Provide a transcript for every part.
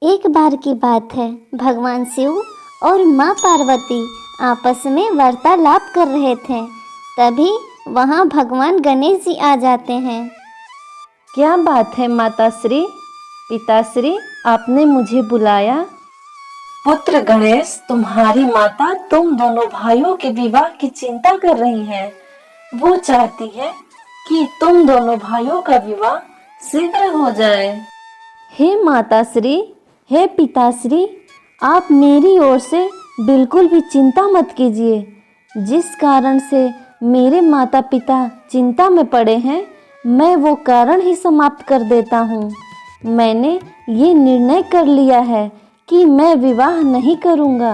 एक बार की बात है, भगवान शिव और माँ पार्वती आपस में वार्तालाप कर रहे थे। तभी वहाँ भगवान गणेश जी आ जाते हैं। क्या बात है माताश्री, पिताश्री, आपने मुझे बुलाया? पुत्र गणेश, तुम्हारी माता तुम दोनों भाइयों के विवाह की चिंता कर रही है। वो चाहती है कि तुम दोनों भाइयों का विवाह शीघ्र हो जाए। हे माताश्री, हे पिताश्री, आप मेरी ओर से बिल्कुल भी चिंता मत कीजिए। जिस कारण से मेरे माता पिता चिंता में पड़े हैं, मैं वो कारण ही समाप्त कर देता हूँ। मैंने ये निर्णय कर लिया है कि मैं विवाह नहीं करूँगा।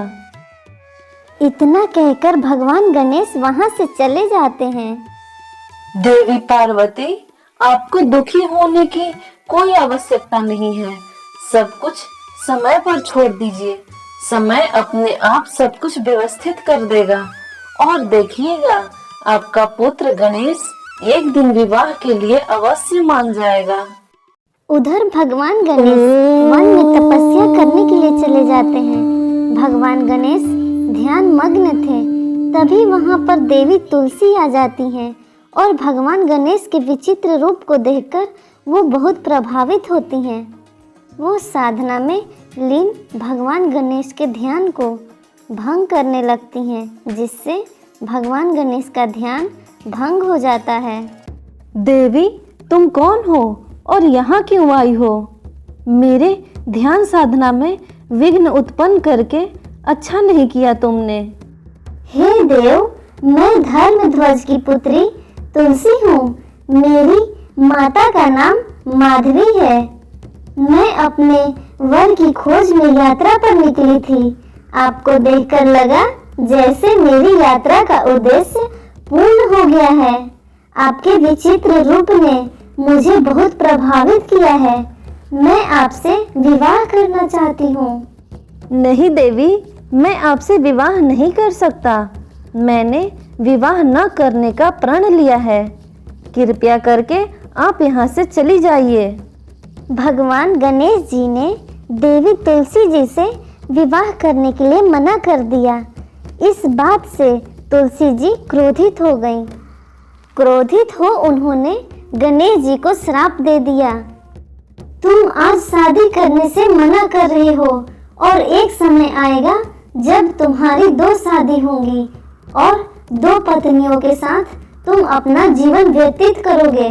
इतना कहकर भगवान गणेश वहाँ से चले जाते हैं। देवी पार्वती, आपको दुखी होने की कोई आवश्यकता नहीं है। सब कुछ समय पर छोड़ दीजिए। समय अपने आप सब कुछ व्यवस्थित कर देगा और देखिएगा, आपका पुत्र गणेश एक दिन विवाह के लिए अवश्य मान जाएगा। उधर भगवान गणेश वन में तपस्या करने के लिए चले जाते हैं। भगवान गणेश ध्यान मग्न थे। तभी वहाँ पर देवी तुलसी आ जाती हैं और भगवान गणेश के विचित्र रूप को देखकर वो बहुत प्रभावित होती हैं। वो साधना में लीन भगवान गणेश के ध्यान को भंग करने लगती हैं, जिससे भगवान गणेश का ध्यान भंग हो जाता है। देवी, तुम कौन हो और यहाँ क्यों आई हो? मेरे ध्यान साधना में विघ्न उत्पन्न करके अच्छा नहीं किया तुमने। हे देव, मैं धर्मध्वज की पुत्री तुलसी हूँ। मेरी माता का नाम माधवी है। मैं अपने वर की खोज में यात्रा पर निकली थी। आपको देखकर लगा जैसे मेरी यात्रा का उद्देश्य पूर्ण हो गया है। आपके विचित्र रूप ने मुझे बहुत प्रभावित किया है। मैं आपसे विवाह करना चाहती हूँ। नहीं देवी, मैं आपसे विवाह नहीं कर सकता। मैंने विवाह न करने का प्रण लिया है। कृपया करके आप यहाँ से चली जाइए। भगवान गणेश जी ने देवी तुलसी जी से विवाह करने के लिए मना कर दिया। इस बात से तुलसी जी क्रोधित हो गईं। क्रोधित हो उन्होंने गणेश जी को श्राप दे दिया। तुम आज शादी करने से मना कर रहे हो और एक समय आएगा जब तुम्हारी 2 शादी होंगी और 2 पत्नियों के साथ तुम अपना जीवन व्यतीत करोगे।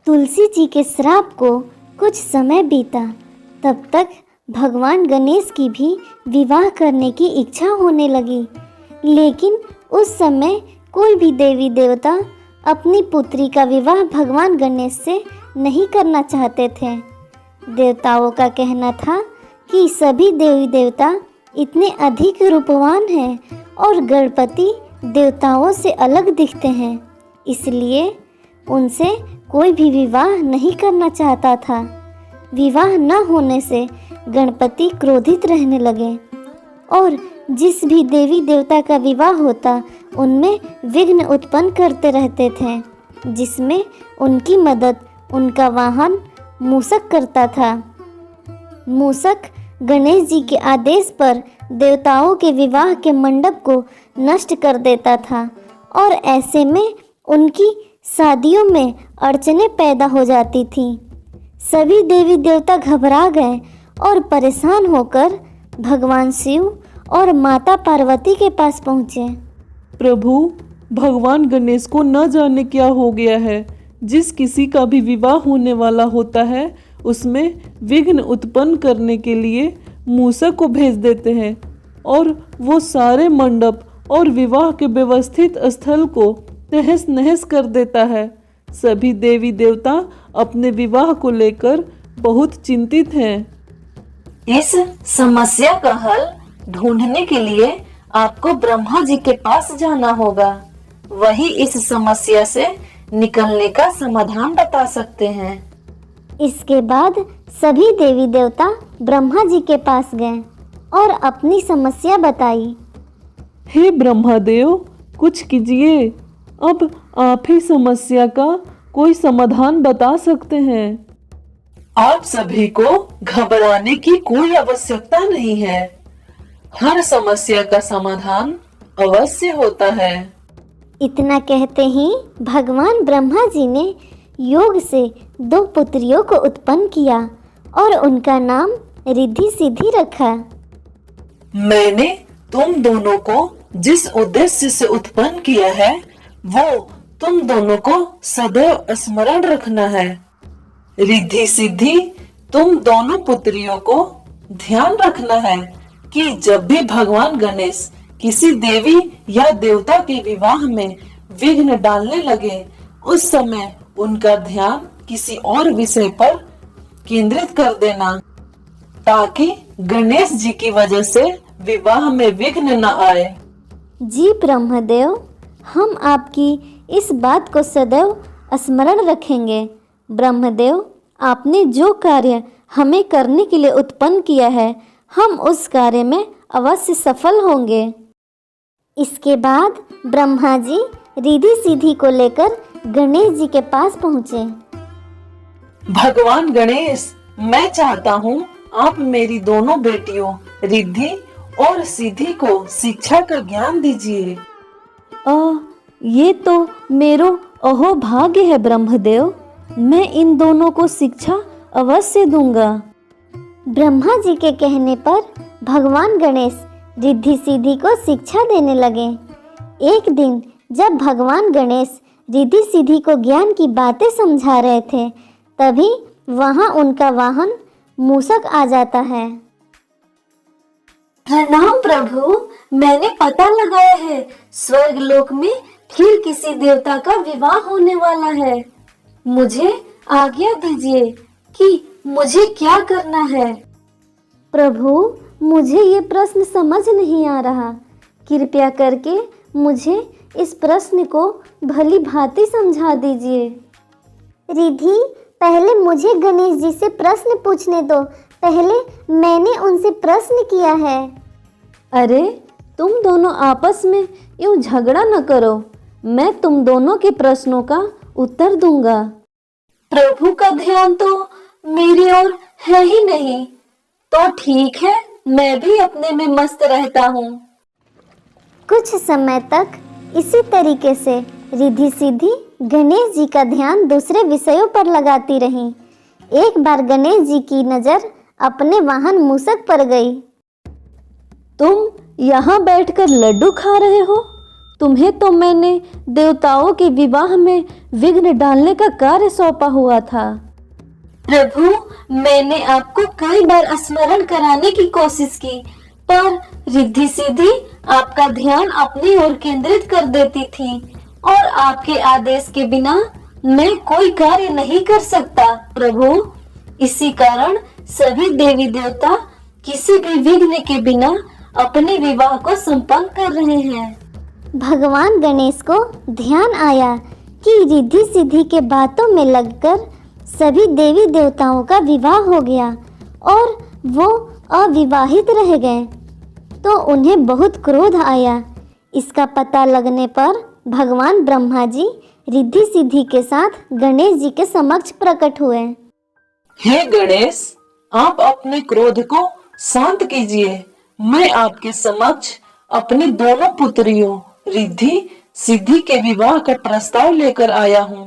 तुलसी जी के श्राप को कुछ समय बीता। तब तक भगवान गणेश की भी विवाह करने की इच्छा होने लगी, लेकिन उस समय कोई भी देवी देवता अपनी पुत्री का विवाह भगवान गणेश से नहीं करना चाहते थे। देवताओं का कहना था कि सभी देवी देवता इतने अधिक रूपवान हैं और गणपति देवताओं से अलग दिखते हैं, इसलिए उनसे कोई भी विवाह नहीं करना चाहता था। विवाह न होने से गणपति क्रोधित रहने लगे और जिस भी देवी देवता का विवाह होता उनमें विघ्न उत्पन्न करते रहते थे, जिसमें उनकी मदद उनका वाहन मूषक करता था। मूषक गणेश जी के आदेश पर देवताओं के विवाह के मंडप को नष्ट कर देता था और ऐसे में उनकी शादियों में अड़चनें पैदा हो जाती थीं। सभी देवी देवता घबरा गए और परेशान होकर भगवान शिव और माता पार्वती के पास पहुँचे। प्रभु, भगवान गणेश को न जाने क्या हो गया है। जिस किसी का भी विवाह होने वाला होता है उसमें विघ्न उत्पन्न करने के लिए मूषक को भेज देते हैं और वो सारे मंडप और विवाह के व्यवस्थित स्थल को तहस नहस कर देता है। सभी देवी देवता अपने विवाह को लेकर बहुत चिंतित हैं। इस समस्या का हल ढूंढने के लिए आपको ब्रह्मा जी के पास जाना होगा। वही इस समस्या से निकलने का समाधान बता सकते हैं। इसके बाद सभी देवी देवता ब्रह्मा जी के पास गए और अपनी समस्या बताई। हे ब्रह्मदेव, कुछ कीजिए। अब आप ही समस्या का कोई समाधान बता सकते हैं। आप सभी को घबराने की कोई आवश्यकता नहीं है। हर समस्या का समाधान अवश्य होता है। इतना कहते ही भगवान ब्रह्मा जी ने योग से 2 पुत्रियों को उत्पन्न किया और उनका नाम रिद्धि सिद्धि रखा। मैंने तुम दोनों को जिस उद्देश्य से उत्पन्न किया है वो तुम दोनों को सदैव स्मरण रखना है। रिद्धि सिद्धि, तुम दोनों पुत्रियों को ध्यान रखना है कि जब भी भगवान गणेश किसी देवी या देवता के विवाह में विघ्न डालने लगे, उस समय उनका ध्यान किसी और विषय पर केंद्रित कर देना, ताकि गणेश जी की वजह से विवाह में विघ्न न आए। जी ब्रह्मदेव, हम आपकी इस बात को सदैव स्मरण रखेंगे। ब्रह्मदेव, आपने जो कार्य हमें करने के लिए उत्पन्न किया है, हम उस कार्य में अवश्य सफल होंगे। इसके बाद ब्रह्मा जी रिद्धि सिद्धि को लेकर गणेश जी के पास पहुँचे। भगवान गणेश, मैं चाहता हूँ आप मेरी दोनों बेटियों रिद्धि और सिद्धि को शिक्षा का ज्ञान दीजिए। ये तो मेरो अहो भाग्य है ब्रह्मदेव, मैं इन दोनों को शिक्षा अवश्य दूंगा। ब्रह्मा जी के कहने पर भगवान गणेश रिद्धि सिद्धि को शिक्षा देने लगे। एक दिन जब भगवान गणेश रिद्धि सिद्धि को ज्ञान की बातें समझा रहे थे, तभी वहां उनका वाहन मूषक आ जाता है। प्रणाम प्रभु, मैंने पता लगाया है स्वर्ग लोक में फिर किसी देवता का विवाह होने वाला है। मुझे आज्ञा दीजिए कि मुझे क्या करना है। प्रभु, मुझे ये प्रश्न समझ नहीं आ रहा। कृपया करके मुझे इस प्रश्न को भली भांति समझा दीजिए। रिद्धि, पहले मुझे गणेश जी से प्रश्न पूछने दो। पहले मैंने उनसे प्रश्न किया है। अरे, तुम दोनों आपस में यूं झगड़ा न करो, मैं तुम दोनों के प्रश्नों का उत्तर दूंगा। प्रभु का ध्यान तो मेरी ओर है ही नहीं, तो ठीक है, मैं भी अपने में मस्त रहता हूँ। कुछ समय तक इसी तरीके से रिद्धि सिद्धि गणेश जी का ध्यान दूसरे विषयों पर लगाती रही। एक बार गणेश जी की नजर अपने वाहन मूषक पर गई। तुम यहाँ बैठकर लड्डू खा रहे हो? तुम्हें तो मैंने देवताओं के विवाह में विघ्न डालने का कार्य सौंपा हुआ था। प्रभु, मैंने आपको कई बार स्मरण कराने की कोशिश की, पर रिद्धि सिद्धि आपका ध्यान अपनी ओर केंद्रित कर देती थी और आपके आदेश के बिना मैं कोई कार्य नहीं कर सकता। प्रभु, इसी कारण सभी देवी देवता किसी भी विघ्न के बिना अपने विवाह को संपन्न कर रहे हैं। भगवान गणेश को ध्यान आया कि रिद्धि सिद्धि के बातों में लगकर सभी देवी देवताओं का विवाह हो गया और वो अविवाहित रह गए, तो उन्हें बहुत क्रोध आया। इसका पता लगने पर भगवान ब्रह्मा जी रिद्धि सिद्धि के साथ गणेश जी के समक्ष प्रकट हुए। हे गणेश, आप अपने क्रोध को शांत कीजिए। मैं आपके समक्ष अपनी दोनों पुत्रियों रिद्धि सिद्धि के विवाह का प्रस्ताव लेकर आया हूँ।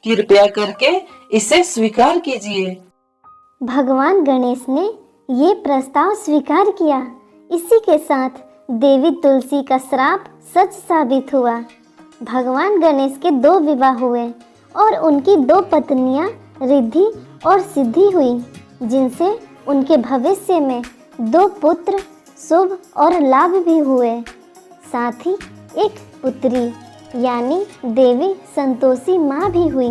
कृपया करके इसे स्वीकार कीजिए। भगवान गणेश ने ये प्रस्ताव स्वीकार किया। इसी के साथ देवी तुलसी का श्राप सच साबित हुआ। भगवान गणेश के 2 विवाह हुए और उनकी 2 पत्नियां रिद्धि और सिद्धि हुई, जिनसे उनके भविष्य में 2 पुत्र शुभ और लाभ भी हुए। साथ ही एक पुत्री यानी देवी संतोषी माँ भी हुई।